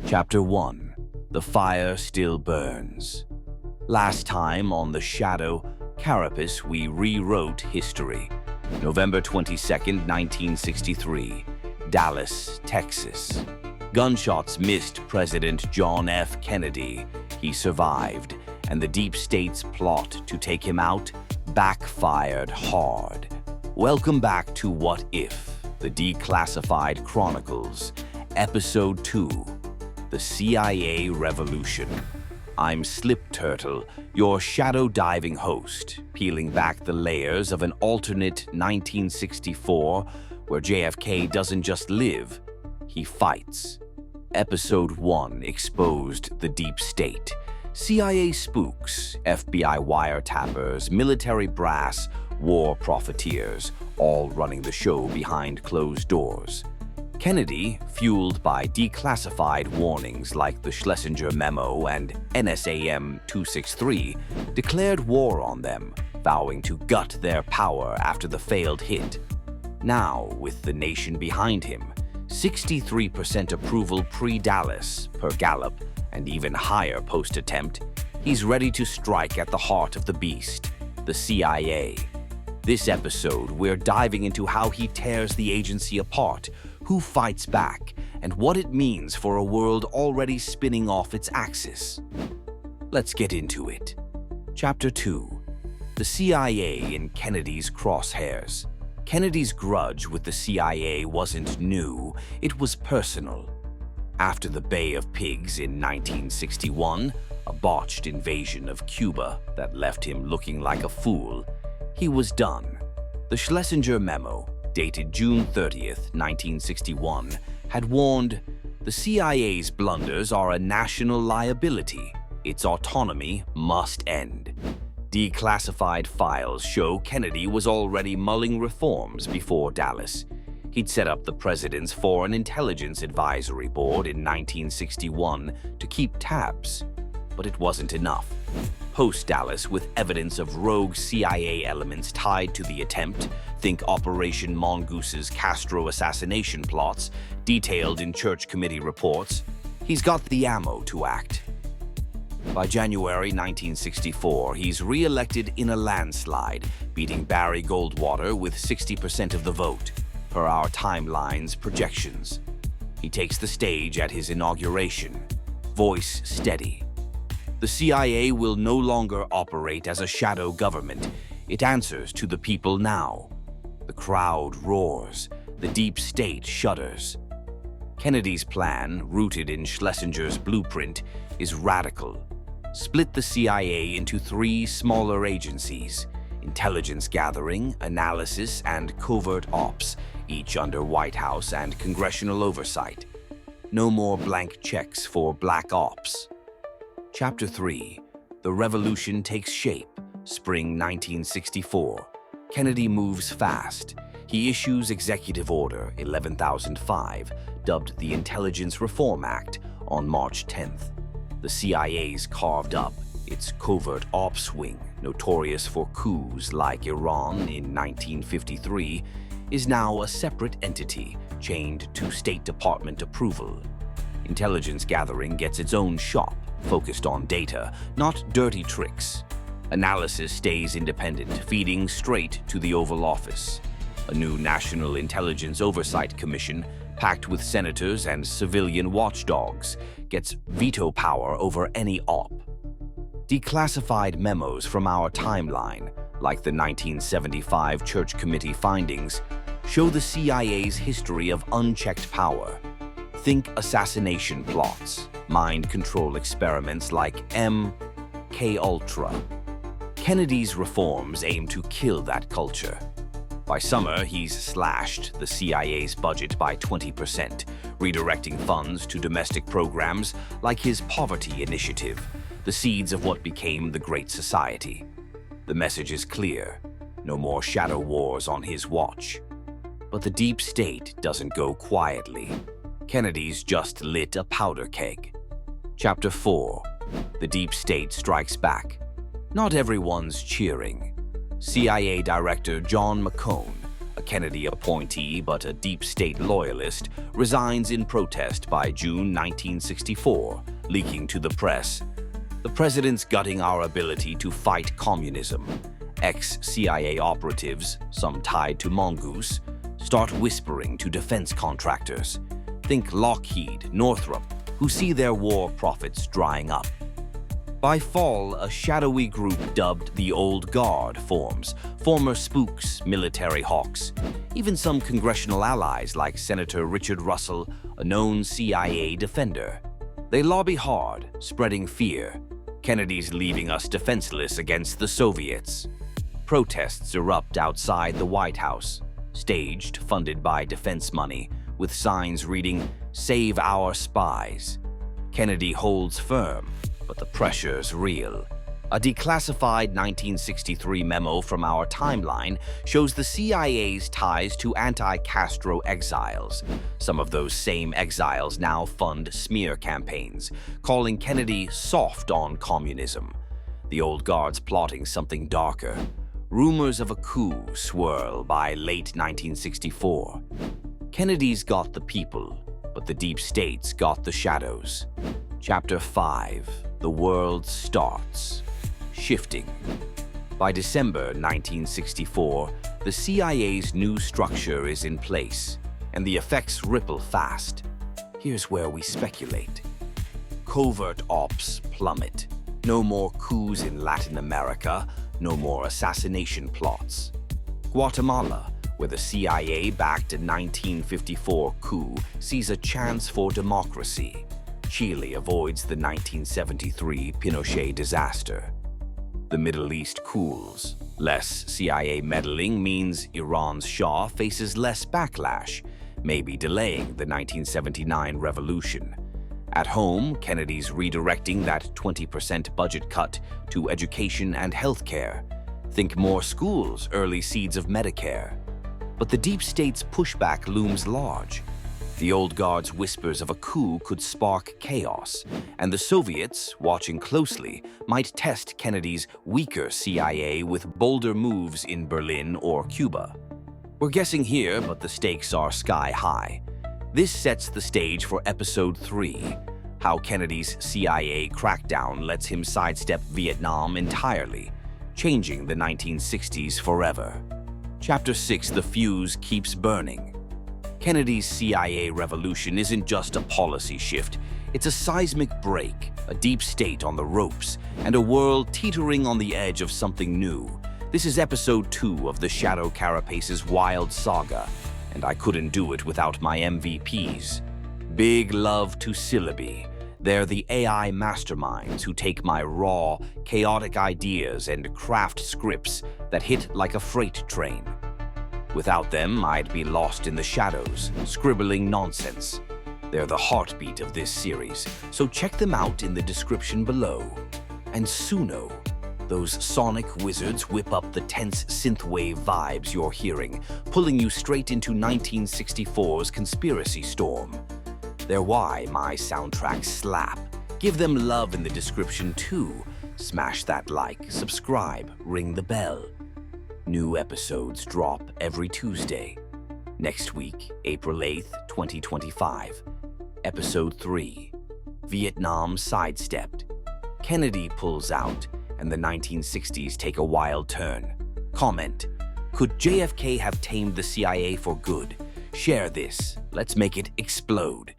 Chapter 1. The Fire Still Burns. Last time on The Shadow, Carapace, we rewrote history. November 22nd, 1963, Dallas, Texas. Gunshots missed President John F. Kennedy. He survived, and the deep state's plot to take him out backfired hard. Welcome back to What If, the Declassified Chronicles, Episode 2, The CIA Revolution. I'm Slipturtle, your shadow diving host, peeling back the layers of an alternate 1964 where JFK doesn't just live, he fights. Episode 1 exposed the deep state. CIA spooks, FBI wiretappers, military brass, war profiteers, all running the show behind closed doors. Kennedy, fueled by declassified warnings like the Schlesinger Memo and NSAM 263, declared war on them, vowing to gut their power after the failed hit. Now, with the nation behind him, 63% approval pre-Dallas per Gallup, and even higher post-attempt, he's ready to strike at the heart of the beast, the CIA. This episode, we're diving into how he tears the agency apart, who fights back, and what it means for a world already spinning off its axis. Let's get into it. Chapter 2. The CIA in Kennedy's crosshairs. Kennedy's grudge with the CIA wasn't new, it was personal. After the Bay of Pigs in 1961, a botched invasion of Cuba that left him looking like a fool, he was done. The Schlesinger Memo, dated June 30th, 1961, had warned, "The CIA's blunders are a national liability. Its autonomy must end." Declassified files show Kennedy was already mulling reforms before Dallas. He'd set up the president's Foreign Intelligence Advisory Board in 1961 to keep tabs. But it wasn't enough. Post-Dallas, with evidence of rogue CIA elements tied to the attempt, think Operation Mongoose's Castro assassination plots, detailed in Church Committee reports, he's got the ammo to act. By January 1964, he's re-elected in a landslide, beating Barry Goldwater with 60% of the vote, per our timeline's projections. He takes the stage at his inauguration, voice steady. The CIA will no longer operate as a shadow government. It answers to the people now. The crowd roars. The deep state shudders. Kennedy's plan, rooted in Schlesinger's blueprint, is radical. Split the CIA into 3 smaller agencies: intelligence gathering, analysis, and covert ops, each under White House and congressional oversight. No more blank checks for black ops. Chapter 3. The Revolution takes shape. Spring 1964. Kennedy moves fast. He issues Executive Order 11,005, dubbed the Intelligence Reform Act, on March 10th. The CIA's carved up. Its covert ops wing, notorious for coups like Iran in 1953, is now a separate entity, chained to State Department approval. Intelligence gathering gets its own shop, focused on data, not dirty tricks. Analysis stays independent, feeding straight to the Oval Office. A new National Intelligence Oversight Commission, packed with senators and civilian watchdogs, gets veto power over any op. Declassified memos from our timeline, like the 1975 Church Committee findings, show the CIA's history of unchecked power. Think assassination plots, mind control experiments like MK Ultra. Kennedy's reforms aim to kill that culture. By summer, he's slashed the CIA's budget by 20%, redirecting funds to domestic programs like his poverty initiative, the seeds of what became the Great Society. The message is clear: no more shadow wars on his watch. But the deep state doesn't go quietly. Kennedy's just lit a powder keg. Chapter 4. The deep state strikes back. Not everyone's cheering. CIA Director John McCone, a Kennedy appointee but a deep state loyalist, resigns in protest by June 1964, leaking to the press. The president's gutting our ability to fight communism. Ex-CIA operatives, some tied to Mongoose, start whispering to defense contractors. Think Lockheed, Northrop, who see their war profits drying up. By fall, a shadowy group dubbed the Old Guard forms, former spooks, military hawks, even some congressional allies like Senator Richard Russell, a known CIA defender. They lobby hard, spreading fear. Kennedy's leaving us defenseless against the Soviets. Protests erupt outside the White House, staged, funded by defense money, with signs reading, "Save our spies." Kennedy holds firm, but the pressure's real. A declassified 1963 memo from our timeline shows the CIA's ties to anti-Castro exiles. Some of those same exiles now fund smear campaigns, calling Kennedy soft on communism. The Old Guard's plotting something darker. Rumors of a coup swirl by late 1964. Kennedy's got the people, but the deep state's got the shadows. Chapter 5. The world starts. Shifting. By December 1964, the CIA's new structure is in place, and the effects ripple fast. Here's where we speculate. Covert ops plummet. No more coups in Latin America, no more assassination plots. Guatemala, where the CIA-backed 1954 coup sees a chance for democracy. Chile avoids the 1973 Pinochet disaster. The Middle East cools. Less CIA meddling means Iran's Shah faces less backlash, maybe delaying the 1979 revolution. At home, Kennedy's redirecting that 20% budget cut to education and healthcare. Think more schools, early seeds of Medicare. But the deep state's pushback looms large. The Old Guard's whispers of a coup could spark chaos, and the Soviets, watching closely, might test Kennedy's weaker CIA with bolder moves in Berlin or Cuba. We're guessing here, but the stakes are sky high. This sets the stage for Episode 3, how Kennedy's CIA crackdown lets him sidestep Vietnam entirely, changing the 1960s forever. Chapter 6, The Fuse Keeps Burning. Kennedy's CIA revolution isn't just a policy shift, it's a seismic break, a deep state on the ropes, and a world teetering on the edge of something new. This is Episode 2 of the Shadow Carapace's wild saga, and I couldn't do it without my MVPs. Big love to Syllabi. They're the AI masterminds who take my raw, chaotic ideas and craft scripts that hit like a freight train. Without them, I'd be lost in the shadows, scribbling nonsense. They're the heartbeat of this series, so check them out in the description below. And Suno. Those sonic wizards whip up the tense synthwave vibes you're hearing, pulling you straight into 1964's conspiracy storm. They're why my soundtracks slap. Give them love in the description too. Smash that like, subscribe, ring the bell. New episodes drop every Tuesday. Next week, April 8th, 2025. Episode 3. Vietnam Sidestepped. Kennedy pulls out, and the 1960s take a wild turn. Comment. Could JFK have tamed the CIA for good? Share this. Let's make it explode.